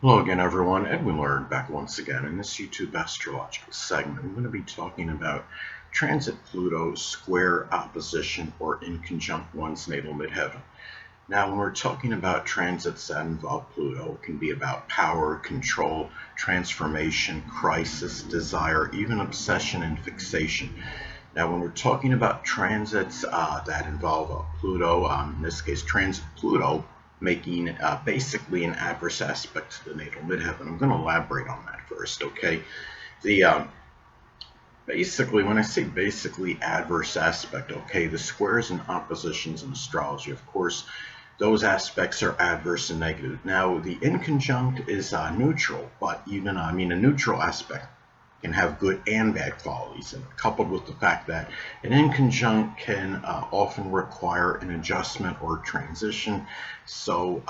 Hello again, everyone. Edwin Learnard back once again. In this YouTube astrological segment, I'm going to be talking about transit Pluto, square, opposition, or inconjunct one's natal midheaven. Now, when we're talking about transits that involve Pluto, it can be about power, control, transformation, crisis, desire, even obsession and fixation. Now, when we're talking about transits that involve Pluto, in this case, transit Pluto, making basically an adverse aspect to the natal midheaven. I'm going to elaborate on that first, okay? The Basically, when I say basically adverse aspect, okay, the squares and oppositions in astrology, of course, those aspects are adverse and negative. Now, the inconjunct is neutral, but even, a neutral aspect can have good and bad qualities, and coupled with the fact that an inconjunct can often require an adjustment or transition, so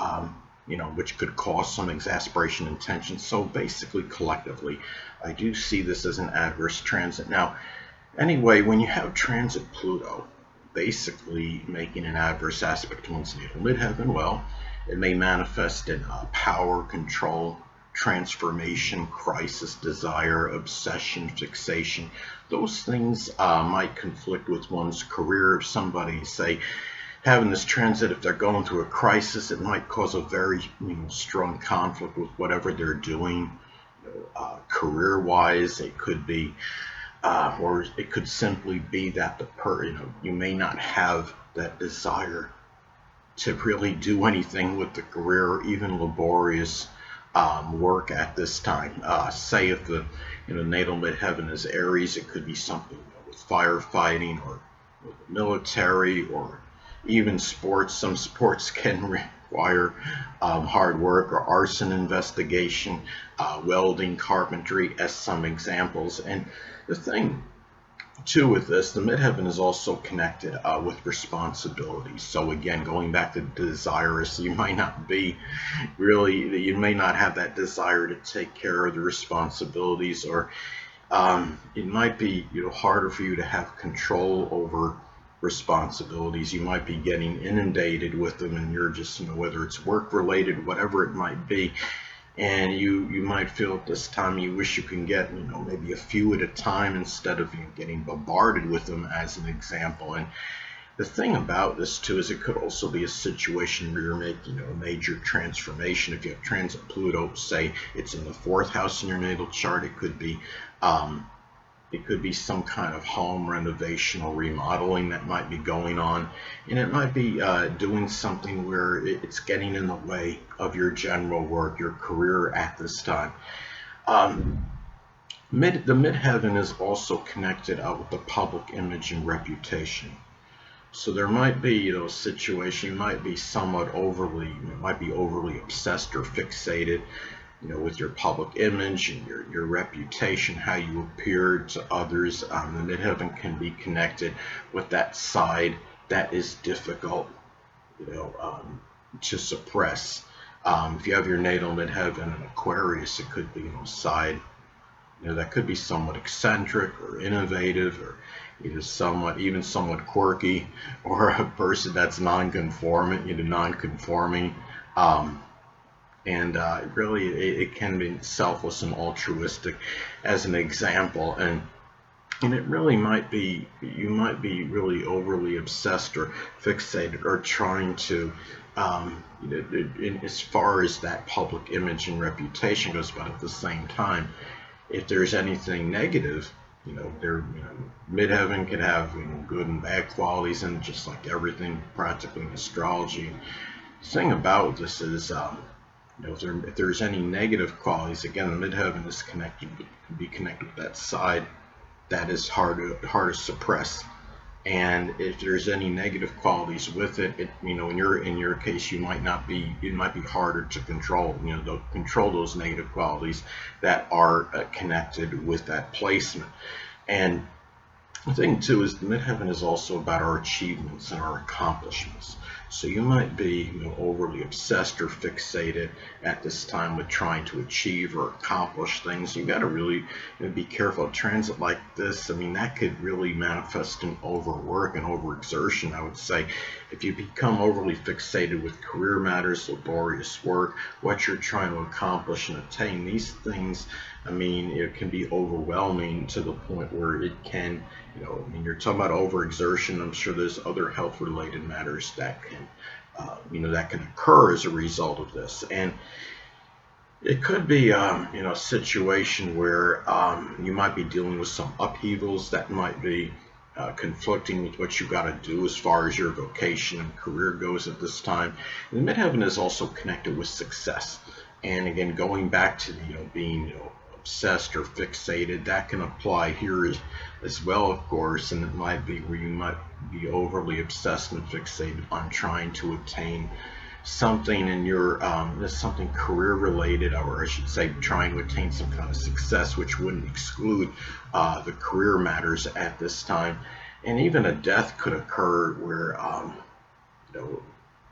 which could cause some exasperation and tension. So basically, collectively, I do see this as an adverse transit. Now, anyway, when you have transit Pluto, basically making an adverse aspect to one's natal midheaven, well, it may manifest in power, control, transformation, crisis, desire, obsession, fixation. Those things might conflict with one's career. If somebody, say, having this transit, if they're going through a crisis, it might cause a very strong conflict with whatever they're doing. Career-wise, it could be or it could simply be that you may not have that desire to really do anything with the career or even laborious work at this time. Say if the natal midheaven is Aries, it could be something with firefighting or with the military or even sports. Some sports can require hard work or arson investigation, welding, carpentry as some examples. And the thing too with this, the midheaven is also connected with responsibility. So again, going back to desirous, you might not be really, you may not have that desire to take care of the responsibilities, or it might be harder for you to have control over responsibilities. You might be getting inundated with them, and you're just whether it's work related, whatever it might be, and you might feel at this time you wish you can get maybe a few at a time instead of getting bombarded with them, as an example. And the thing about this too is it could also be a situation where you're making a major transformation. If you have transit Pluto, say it's in the fourth house in your natal chart, um, it could be some kind of home renovation or remodeling that might be going on, and it might be doing something where it's getting in the way of your general work, your career at this time. Um, the midheaven is also connected with the public image and reputation. So there might be, a situation, you might be somewhat overly, might be overly obsessed or fixated with your public image and your reputation, how you appear to others. The midheaven can be connected with that side that is difficult, to suppress. If you have your natal midheaven in Aquarius, it could be side, that could be somewhat eccentric or innovative, or somewhat quirky, or a person that's non-conforming. Um, and really it can be selfless and altruistic, as an example. And it really might be, you might be really overly obsessed or fixated or trying to as far as that public image and reputation goes. But at the same time, if there's anything negative, midheaven can have good and bad qualities, and just like everything practically in astrology. The thing about this is, if there's any negative qualities, again, the midheaven is connected, can be connected with that side that is hard to suppress. And if there's any negative qualities with it, in your case, it might be harder to control, to control those negative qualities that are connected with that placement. And the thing too is the midheaven is also about our achievements and our accomplishments. So you might be, overly obsessed or fixated at this time with trying to achieve or accomplish things. You got to really, be careful. A transit like this, I mean, that could really manifest in overwork and overexertion. I would say, if you become overly fixated with career matters, laborious work, what you're trying to accomplish and attain, these things, I mean, it can be overwhelming to the point where it can, I mean, you're talking about overexertion. I'm sure there's other health-related matters that can, that can occur as a result of this. And it could be, a situation where you might be dealing with some upheavals that might be conflicting with what you got to do as far as your vocation and career goes at this time. And midheaven is also connected with success. And again, going back to being obsessed or fixated, that can apply here as well, of course. And it might be where you might be overly obsessed and fixated on trying to obtain something in your something career related, or I should say trying to attain some kind of success, which wouldn't exclude the career matters at this time. And even a death could occur where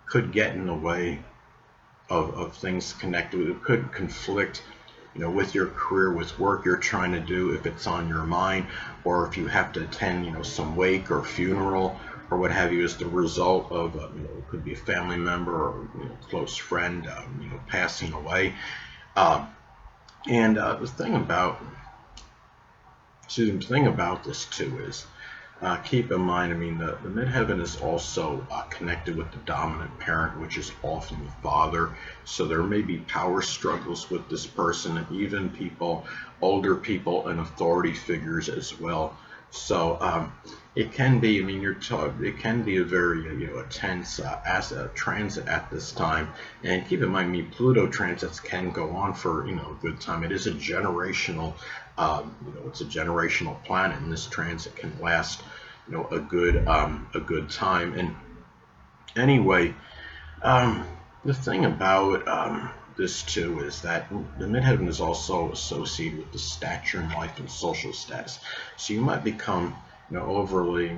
could get in the way of things connected with it, could conflict with your career, with work you're trying to do, if it's on your mind, or if you have to attend some wake or funeral or what have you as the result of it could be a family member or close friend passing away. And the thing about this too is, keep in mind, I mean, the midheaven is also connected with the dominant parent, which is often the father. So there may be power struggles with this person, and even older people and authority figures as well. So it can be, I mean, it can be a very tense transit at this time. And keep in mind, I mean, Pluto transits can go on for a good time. It is a generational, it's a generational planet, and this transit can last a good time. And anyway, the thing about this too is that the midheaven is also associated with the stature in life and social status. So you might become overly,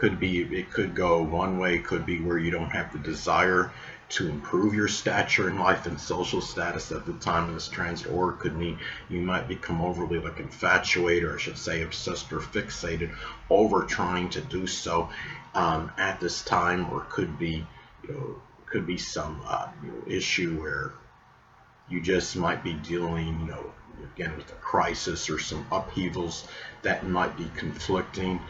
it could go one way. It could be where you don't have the desire to improve your stature in life and social status at the time of this transit, or it could mean you might become overly infatuated, or I should say obsessed or fixated over trying to do so at this time. Or it could be some issue where you just might be dealing again with a crisis or some upheavals that might be conflicting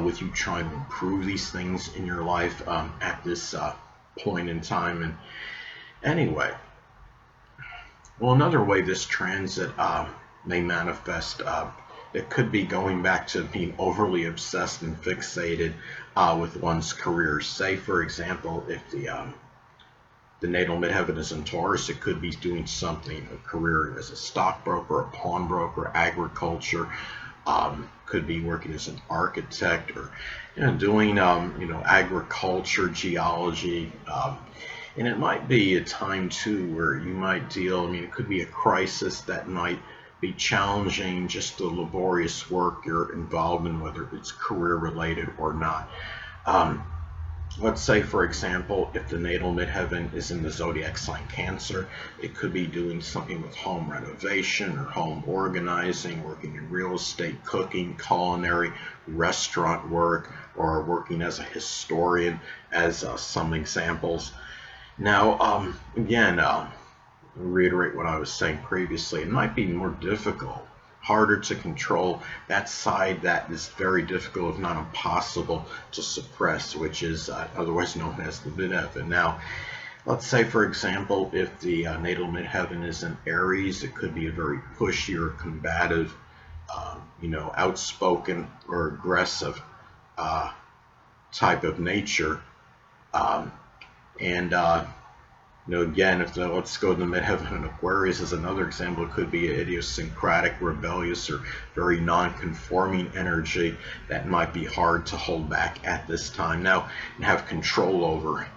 with you trying to improve these things in your life at this point in time. And anyway, well, another way this transit may manifest, it could be going back to being overly obsessed and fixated with one's career. Say, for example, if the natal midheaven is in Taurus, it could be doing something, a career as a stockbroker, a pawnbroker, agriculture, could be working as an architect, or doing agriculture, geology, and it might be a time too where you might deal, I mean, it could be a crisis that might be challenging just the laborious work you're involved in, whether it's career related or not. Let's say, for example, if the natal midheaven is in the zodiac sign Cancer, it could be doing something with home renovation or home organizing, working in real estate, cooking, culinary, restaurant work, or working as a historian, as some examples. Now, again, reiterate what I was saying previously, it might be more difficult, harder to control, that side that is very difficult, if not impossible, to suppress, which is otherwise known as the midheaven. Now, let's say, for example, if the natal midheaven is in Aries, it could be a very pushy or combative, outspoken or aggressive type of nature. Again, let's go to the midheaven in Aquarius as another example. It could be an idiosyncratic, rebellious, or very non-conforming energy that might be hard to hold back at this time now and have control over.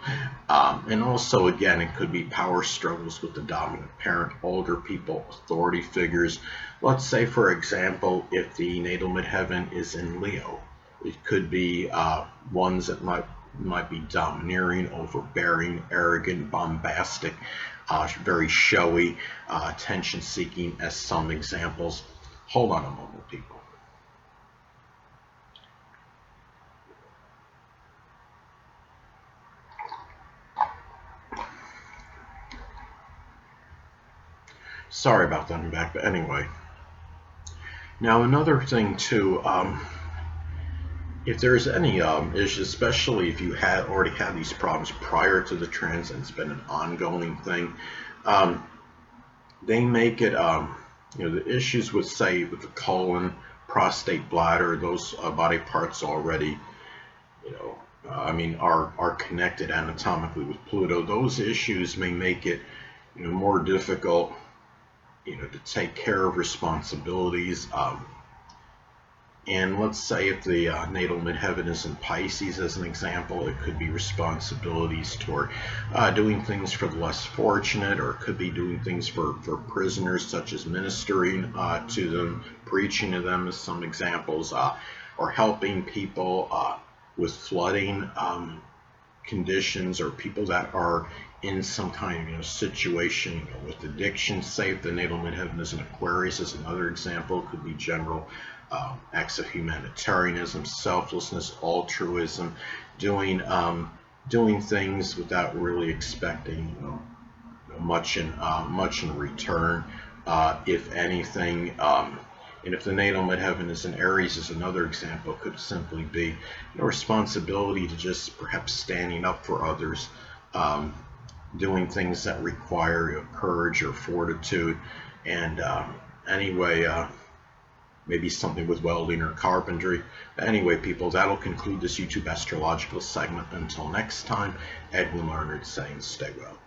And also, again, it could be power struggles with the dominant parent, older people, authority figures. Let's say, for example, if the natal midheaven is in Leo, it could be ones that might might be domineering, overbearing, arrogant, bombastic, very showy, attention-seeking as some examples. Hold on a moment, people. Sorry about that, I'm back, but anyway. Now another thing too, if there's any issues, especially if you had already had these problems prior to the transit, it's been an ongoing thing, they make it, the issues with, say, with the colon, prostate, bladder, those body parts already, are connected anatomically with Pluto. Those issues may make it, more difficult, to take care of responsibilities. And let's say if the natal midheaven is in Pisces, as an example, it could be responsibilities toward doing things for the less fortunate, or it could be doing things for prisoners, such as ministering to them, preaching to them, as some examples, or helping people with flooding conditions, or people that are in some kind of situation with addiction. Say if the natal midheaven is in Aquarius, as another example, it could be general acts of humanitarianism, selflessness, altruism, doing things without really expecting much in return, if anything. And if the natal midheaven is in Aries, as another example, it could simply be responsibility to just perhaps standing up for others, doing things that require courage or fortitude, and anyway. Maybe something with welding or carpentry. Anyway, people, that'll conclude this YouTube astrological segment. Until next time, Edwin Learnard saying stay well.